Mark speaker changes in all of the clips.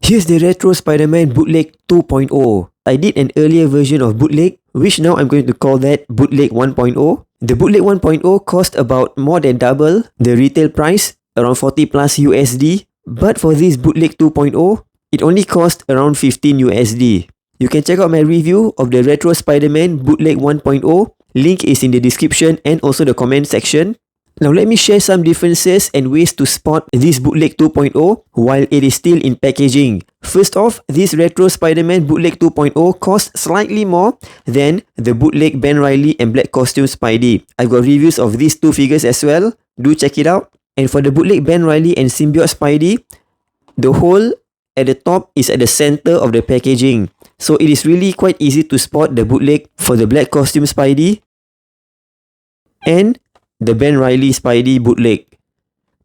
Speaker 1: Here's the Retro Spider-Man Bootleg 2.0. I did an earlier version of Bootleg, which now I'm going to call that Bootleg 1.0. The Bootleg 1.0 cost about more than double the retail price, around 40 plus USD. But for this Bootleg 2.0, it only cost around 15 USD. You can check out my review of the Retro Spider-Man Bootleg 1.0. Link is in the description and also the comment section. Now let me share some differences and ways to spot this Bootleg 2.0 while it is still in packaging. First off, this Retro Spider-Man Bootleg 2.0 costs slightly more than the Bootleg Ben Reilly and Black Costume Spidey. I've got reviews of these two figures as well. Do check it out. And for the Bootleg Ben Reilly and Symbiote Spidey, the hole at the top is at the center of the packaging. So it is really quite easy to spot the bootleg for the Black Costume Spidey and the Ben Reilly Spidey bootleg.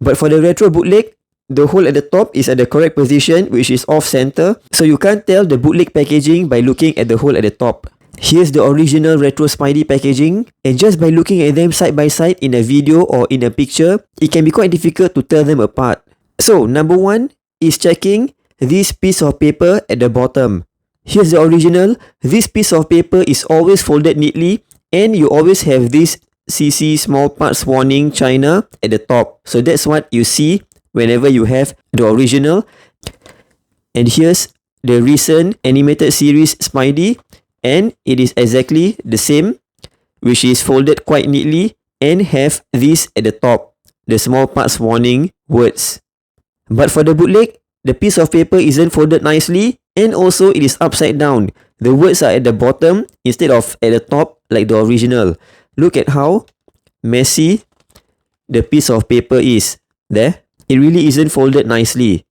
Speaker 1: But for the retro bootleg, the hole at the top is at the correct position, which is off center, so you can't tell the bootleg packaging by looking at the hole at the top. Here's the original retro Spidey packaging, and just by looking at them side by side in a video or in a picture, it can be quite difficult to tell them apart. So number one is checking this piece of paper at the bottom. Here's the original. This piece of paper is always folded neatly, and you always have this CC small parts warning China at the top. So that's what you see whenever you have the original. And here's the recent animated series Spidey, and it is exactly the same, which is folded quite neatly and have this at the top, the small parts warning words. But for the bootleg, the piece of paper isn't folded nicely, and also it is upside down. The words are at the bottom instead of at the top like the original. Look at how messy the piece of paper is. There, it really isn't folded nicely.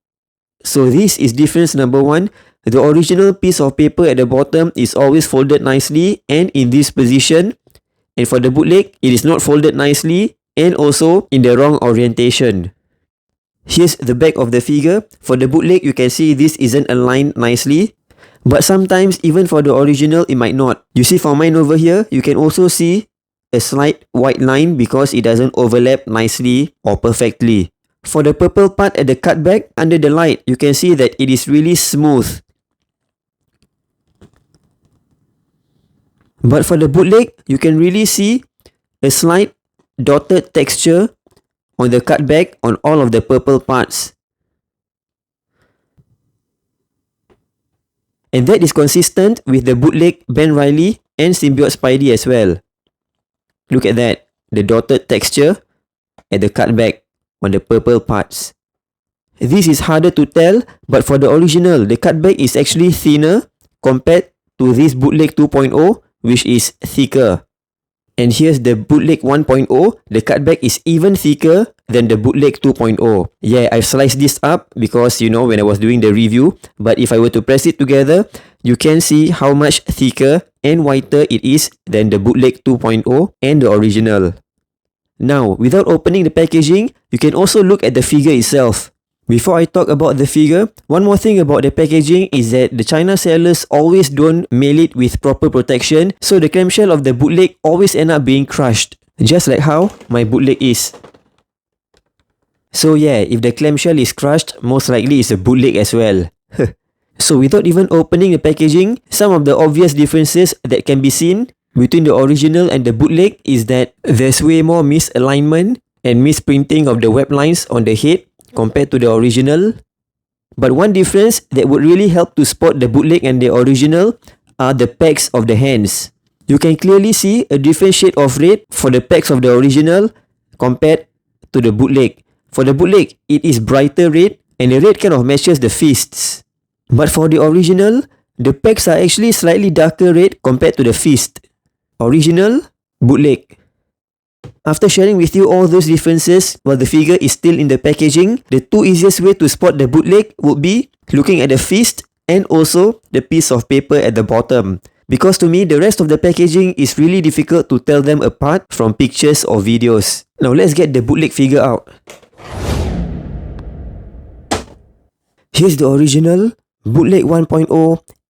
Speaker 1: So this is difference number one. The original piece of paper at the bottom is always folded nicely and in this position. And for the bootleg, it is not folded nicely and also in the wrong orientation. Here's the back of the figure. For the bootleg, you can see this isn't aligned nicely. But sometimes, even for the original, it might not. You see for mine over here, you can also see a slight white line because it doesn't overlap nicely or perfectly. For the purple part at the cutback under the light, you can see that it is really smooth. But for the bootleg, you can really see a slight dotted texture on the cutback on all of the purple parts. And that is consistent with the bootleg Ben Reilly and Symbiote Spidey as well. Look at that, the dotted texture at the cutback on the purple parts. This is harder to tell, but for the original, the cutback is actually thinner compared to this Bootleg 2.0, which is thicker. And here's the Bootleg 1.0, the cutback is even thicker than the Bootleg 2.0. Yeah, I've sliced this up because, you know, when I was doing the review, but if I were to press it together, you can see how much thicker and whiter it is than the Bootleg 2.0 and the original. Now, without opening the packaging, you can also look at the figure itself. Before I talk about the figure, one more thing about the packaging is that the China sellers always don't mail it with proper protection, so the clamshell of the bootleg always end up being crushed, just like how my bootleg is. So yeah, if the clamshell is crushed, most likely it's a bootleg as well. So without even opening the packaging, some of the obvious differences that can be seen between the original and the bootleg is that there's way more misalignment and misprinting of the web lines on the head compared to the original. But one difference that would really help to spot the bootleg and the original are the pegs of the hands. You can clearly see a different shade of red for the pegs of the original compared to the bootleg. For the bootleg, it is brighter red and the red kind of matches the fists. But for the original, the pegs are actually slightly darker red compared to the fist. Original, bootleg. After sharing with you all those differences while the figure is still in the packaging, the two easiest way to spot the bootleg would be looking at the fist and also the piece of paper at the bottom. Because to me, the rest of the packaging is really difficult to tell them apart from pictures or videos. Now let's get the bootleg figure out. Here's the original, Bootleg 1.0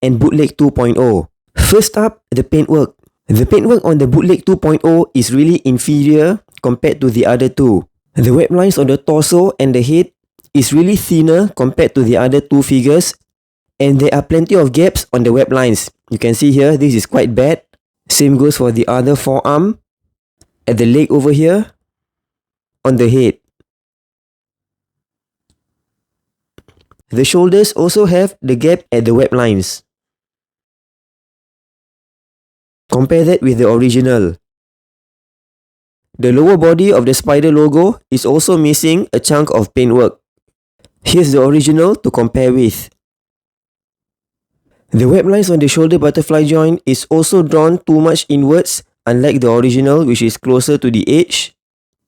Speaker 1: and Bootleg 2.0. First up, the paintwork. The paintwork on the Bootleg 2.0 is really inferior compared to the other two. The web lines on the torso and the head is really thinner compared to the other two figures, And there are plenty of gaps on the web lines. You can see here, this is quite bad. Same goes for the other forearm, at the leg over here, on the head. The shoulders also have the gap at the web lines. Compare that with the original. The lower body of the spider logo is also missing a chunk of paintwork. Here's the original to compare with. The web lines on the shoulder butterfly joint is also drawn too much inwards, unlike the original, which is closer to the edge.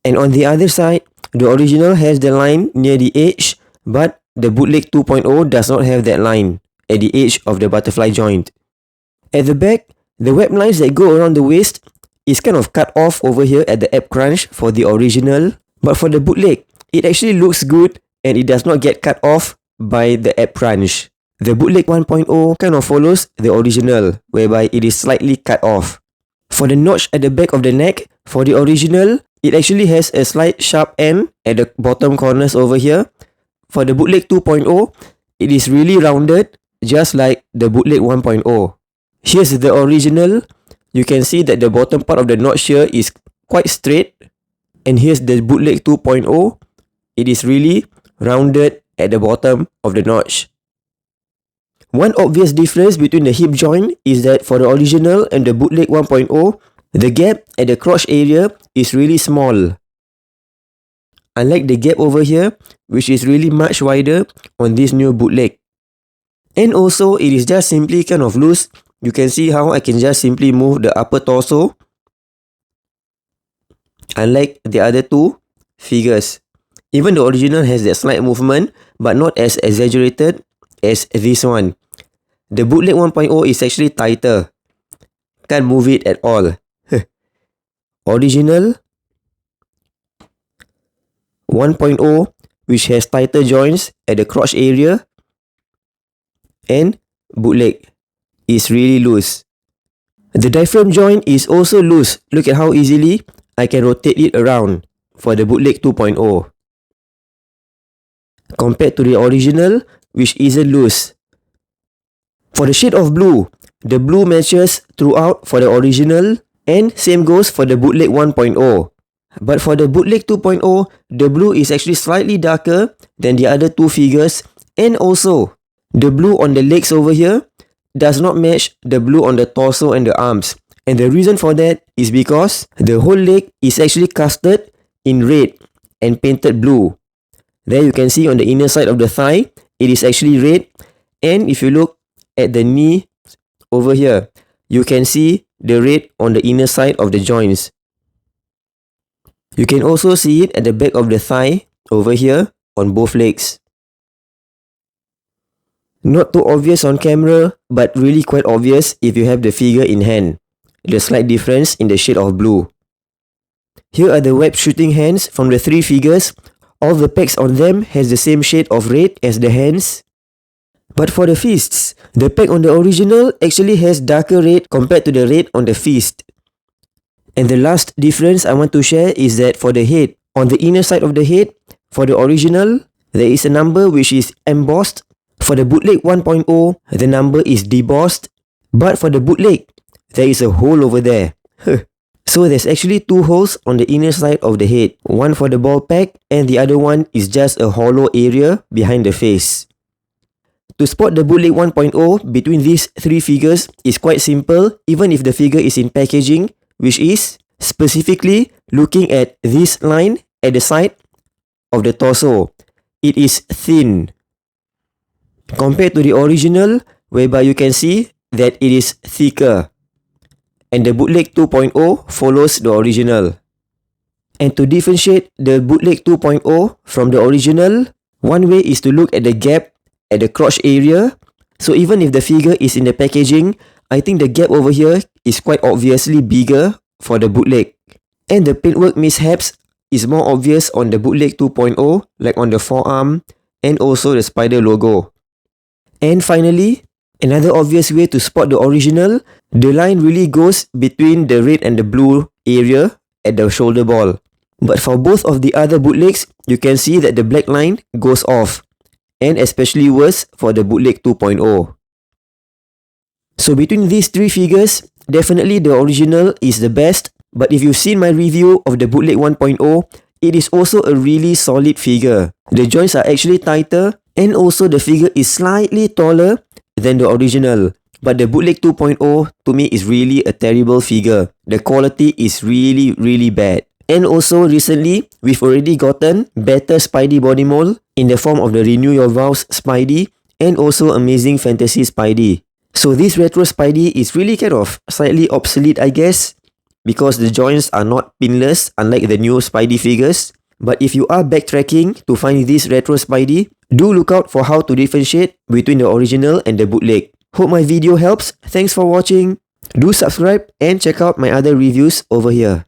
Speaker 1: And on the other side, the original has the line near the edge, but the Bootleg 2.0 does not have that line at the edge of the butterfly joint. At the back, the web lines that go around the waist is kind of cut off over here at the ab crunch for the original, but for the Bootleg, it actually looks good and it does not get cut off by the ab crunch. The Bootleg 1.0 kind of follows the original, whereby it is slightly cut off. For the notch at the back of the neck, for the original, it actually has a slight sharp end at the bottom corners over here. For the Bootleg 2.0, it is really rounded, just like the Bootleg 1.0. Here's the original. You can see that the bottom part of the notch here is quite straight. And here's the Bootleg 2.0. It is really rounded at the bottom of the notch. One obvious difference between the hip joint is that for the original and the Bootleg 1.0, the gap at the crotch area is really small. Unlike the gap over here, which is really much wider on this new Bootleg. And also, it is just simply kind of loose. You can see how I can just simply move the upper torso, unlike the other two figures. Even the original has that slight movement, but not as exaggerated as this one. The Bootleg 1.0 is actually tighter. Can't move it at all. Original 1.0, which has tighter joints at the crotch area, and Bootleg is really loose. The diaphragm joint is also loose. Look at how easily I can rotate it around for the Bootleg 2.0. Compared to the original, which isn't loose. For the shade of blue, the blue matches throughout for the original, and same goes for the Bootleg 1.0. But for the Bootleg 2.0, the blue is actually slightly darker than the other two figures, and also the blue on the legs over here does not match the blue on the torso and the arms. And the reason for that is because the whole leg is actually casted in red and painted blue. There you can see on the inner side of the thigh, it is actually red. And if you look at the knee over here, you can see the red on the inner side of the joints. You can also see it at the back of the thigh over here on both legs. Not too obvious on camera, but really quite obvious if you have the figure in hand. The slight difference in the shade of blue. Here are the web shooting hands from the three figures. All the pegs on them has the same shade of red as the hands. But for the fists, the peg on the original actually has darker red compared to the red on the fist. And the last difference I want to share is that for the head, on the inner side of the head, for the original, there is a number which is embossed. For the Bootleg 1.0, the number is debossed. But for the Bootleg, there is a hole over there. So there's actually two holes on the inner side of the head. One for the ball peg and the other one is just a hollow area behind the face. To spot the Bootleg 1.0 between these three figures is quite simple, even if the figure is in packaging, which is specifically looking at this line at the side of the torso. It is thin compared to the original, whereby you can see that it is thicker. And the Bootleg 2.0 follows the original. And to differentiate the Bootleg 2.0 from the original, one way is to look at the gap at the crotch area. So even if the figure is in the packaging, I think the gap over here is quite obviously bigger for the Bootleg. And the paintwork mishaps is more obvious on the Bootleg 2.0, like on the forearm and also the spider logo. And finally, another obvious way to spot the original, the line really goes between the red and the blue area at the shoulder ball. But for both of the other bootlegs, you can see that the black line goes off. and especially worse for the Bootleg 2.0. So between these three figures, definitely the original is the best, but if you've seen my review of the Bootleg 1.0, it is also a really solid figure. The joints are actually tighter, and also the figure is slightly taller than the original. But the Bootleg 2.0 to me is really a terrible figure. The quality is really bad. And also recently, we've already gotten better Spidey body mold in the form of the Renew Your Vows Spidey and also Amazing Fantasy Spidey. So this retro Spidey is really kind of slightly obsolete, I guess, because the joints are not pinless unlike the new Spidey figures. But if you are backtracking to find this retro Spidey, do look out for how to differentiate between the original and the bootleg. Hope my video helps. Thanks for watching. Do subscribe and check out my other reviews over here.